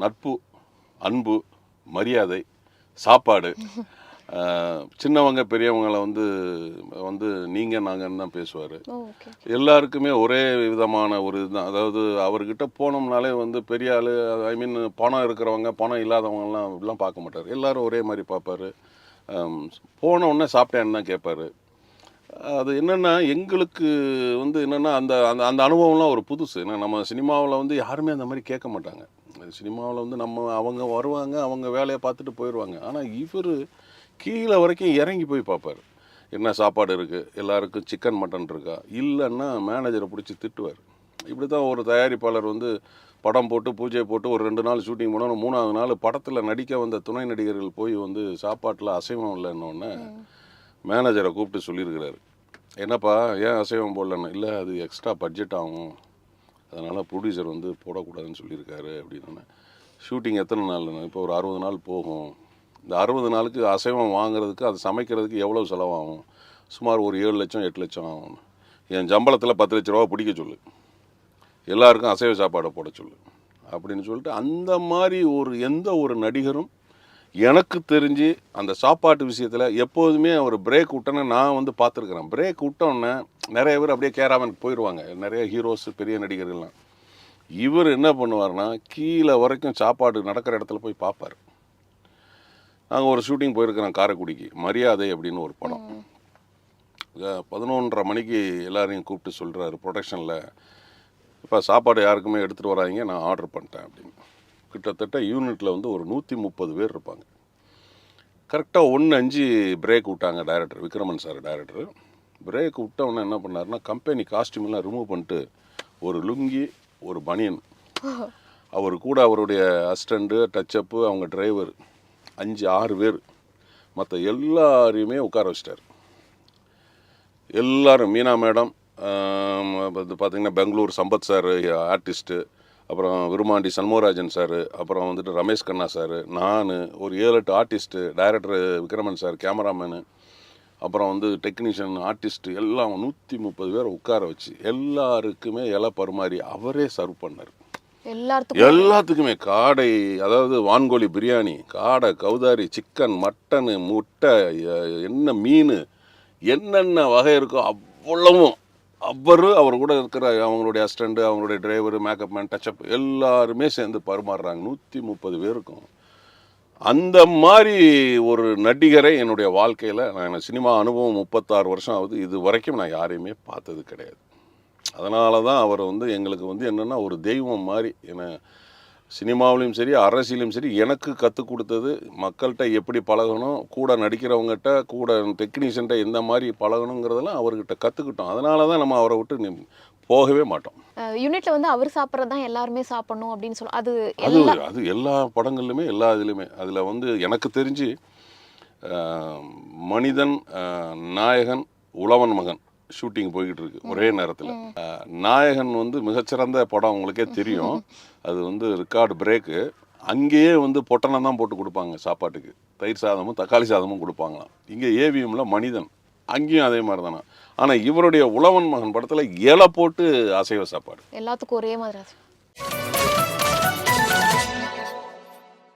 நட்பு, அன்பு, மரியாதை, சாப்பாடு, சின்னவங்க பெரியவங்களை வந்து வந்து நீங்கள் நாங்கன்னு தான் பேசுவார். எல்லாருக்குமே ஒரே விதமான ஒரு இதுதான். அதாவது அவர்கிட்ட போனோம்னாலே வந்து பெரிய ஆள், ஐ மீன் பணம் இருக்கிறவங்க பணம் இல்லாதவங்கலாம் இப்படிலாம் பார்க்க மாட்டார். எல்லோரும் ஒரே மாதிரி பார்ப்பார். போன உடனே சாப்பிட்டேன்னு தான் கேட்பார். அது என்னென்னா எங்களுக்கு வந்து என்னென்னா அந்த அந்த அந்த அனுபவம்லாம் ஒரு புதுசு. ஏன்னா நம்ம சினிமாவில் வந்து யாருமே அந்த மாதிரி கேட்க மாட்டாங்க. சினிமாவில் வந்து அவங்க வருவாங்க, அவங்க வேலையை பார்த்துட்டு போயிடுவாங்க. ஆனால் இவர் கீழே வரைக்கும் இறங்கி போய் பார்ப்பார். என்ன சாப்பாடு இருக்குது, எல்லாருக்கும் சிக்கன் மட்டன் இருக்கா, இல்லைன்னா மேனேஜரை பிடிச்சி திட்டுவார். இப்படி தான் ஒரு தயாரிப்பாளர் வந்து படம் போட்டு பூஜை போட்டு ஒரு 2 நாள் ஷூட்டிங் போனோம். 3ஆவது நாள் படத்தில் நடிக்க வந்த துணை நடிகர்கள் போய் வந்து சாப்பாட்டில் அசைவம் இல்லைன்னொன்னே மேனேஜரை கூப்பிட்டு சொல்லியிருக்கிறாரு. என்னப்பா ஏன் அசைவம் போடலன்னு. இல்லை அது எக்ஸ்ட்ரா பட்ஜெட் ஆகும், அதனால் ப்ரொடியூசர் வந்து போடக்கூடாதுன்னு சொல்லியிருக்காரு அப்படின்னு. ஷூட்டிங் எத்தனை நாள்? இப்போ ஒரு 60 நாள் போகும். இந்த 60 நாளுக்கு அசைவம் வாங்குறதுக்கு அது சமைக்கிறதுக்கு எவ்வளோ செலவாகும்? சுமார் ஒரு 7 லட்சம் 8 லட்சம் ஆகும். என் சம்பளத்தில் 10 லட்ச ரூபா பிடிக்க சொல்லு, எல்லாருக்கும் அசைவ சாப்பாடை போட சொல்லு அப்படின்னு சொல்லிட்டு அந்த மாதிரி எந்த ஒரு நடிகரும் எனக்கு தெரிஞ்சு அந்த சாப்பாட்டு விஷயத்தில் எப்போதுமே அவர் பிரேக் விட்டோன்னு நான் வந்து பார்த்துருக்குறேன். பிரேக் விட்டோன்னே நிறைய பேர் அப்படியே கேராமனுக்கு போயிடுவாங்க, நிறைய ஹீரோஸ் பெரிய நடிகர்கள்லாம். இவர் என்ன பண்ணுவார்னா கீழே வரைக்கும் சாப்பாடு நடக்கிற இடத்துல போய் பார்ப்பார். நாங்கள் ஒரு ஷூட்டிங் போயிருக்கிறோம் காரைக்குடிக்கு, மரியாதை அப்படின்னு ஒரு படம். 11:30 மணிக்கு எல்லாரையும் கூப்பிட்டு சொல்கிறாரு ப்ரொடக்ஷனில், இப்போ சாப்பாடு யாருக்குமே எடுத்துகிட்டு வராங்க, நான் ஆர்டர் பண்ணிட்டேன் அப்படின்னு. கிட்டத்தட்ட யூனிட்டில் வந்து ஒரு 130 பேர் இருப்பாங்க. கரெக்டாக 1:05 பிரேக் விட்டாங்க director, Vikraman sir director. Break விட்டவொன்னே என்ன பண்ணாருன்னா கம்பெனி காஸ்டியூம்லாம் ரிமூவ் பண்ணிட்டு ஒரு லுங்கி ஒரு பனியன், அவர் கூட அவருடைய அசிஸ்டண்ட்டு டச்சப்பு அவங்க டிரைவர் 5-6 பேர் மற்ற எல்லாரையுமே உட்கார வச்சிட்டார். எல்லோரும் மீனா மேடம், பார்த்திங்கன்னா பெங்களூர் சம்பத் சார் ஆர்டிஸ்ட்டு, அப்புறம் விருமாண்டி சண்முகராஜன் சார், அப்புறம் வந்துட்டு ரமேஷ் கண்ணா சார், நான் ஒரு 7-8 artist, director Vikraman sir, cameraman, அப்புறம் வந்து டெக்னீஷியன், ஆர்டிஸ்ட்டு எல்லாம் 130 பேரை உட்கார வச்சு எல்லாருக்குமே இலை பரிமாறி அவரே சர்வ் பண்ணார். எல்லாத்துக்குமே காடை, அதாவது வான்கோழி பிரியாணி, காடை, கௌதாரி, சிக்கன், மட்டனு, முட்டை, என்ன மீன், என்னென்ன வகை இருக்கோ அவ்வளவும் அவர் கூட இருக்கிற அவங்களுடைய அசிஸ்டண்ட்டு, அவங்களுடைய டிரைவர், மேக்கப் மேன், டச்சப் எல்லாருமே சேர்ந்து பரிமாறுறாங்க 130 பேருக்கும். அந்த மாதிரி ஒரு நடிகரை என்னுடைய வாழ்க்கையில் நான் சினிமா அனுபவம் 36 வருஷம் ஆகுது, இது வரைக்கும் நான் யாரையுமே பார்த்தது கிடையாது. அதனால தான் அவர் வந்து எங்களுக்கு வந்து என்னென்னா ஒரு தெய்வம் மாதிரி. ஏன்னா சினிமாவிலையும் சரி அரசியலையும் சரி எனக்கு கற்றுக் கொடுத்தது மக்கள்கிட்ட எப்படி பழகணும், கூட நடிக்கிறவங்ககிட்ட, கூட டெக்னீஷியன்கிட்ட எந்த மாதிரி பழகணுங்கிறதெல்லாம் அவர்கிட்ட கற்றுக்கிட்டோம். அதனால தான் நம்ம அவரை விட்டு போகவே மாட்டோம். யூனிட்ல வந்து அவர் சாப்பிட்றது தான் எல்லாருமே சாப்பிடணும் அப்படின்னு சொல்லி அது எல்லா படங்கள்லையுமே எல்லா இதுலையுமே. அதில் வந்து எனக்கு தெரிஞ்சு மனிதன், நாயகன், உழவன் மகன் ஷூட்டிங் போய்கிட்டு இருக்கு ஒரே நேரத்தில். நாயகன் வந்து மிகச்சிறந்த படம், உங்களுக்கே தெரியும். அது வந்து ரெக்கார்டு பிரேக்கு. அங்கேயே வந்து பொட்டணம் தான் போட்டு கொடுப்பாங்க சாப்பாட்டுக்கு, தயிர் சாதமும் தக்காளி சாதமும் கொடுப்பாங்களாம். இங்கே ஏவிஎம்மில் மனிதன், அங்கேயும் அதே மாதிரி தானே. ஆனால் இவருடைய உழவன் மகன் படத்தில் இலை போட்டு அசைவ சாப்பாடு எல்லாத்துக்கும் ஒரே மாதிரி.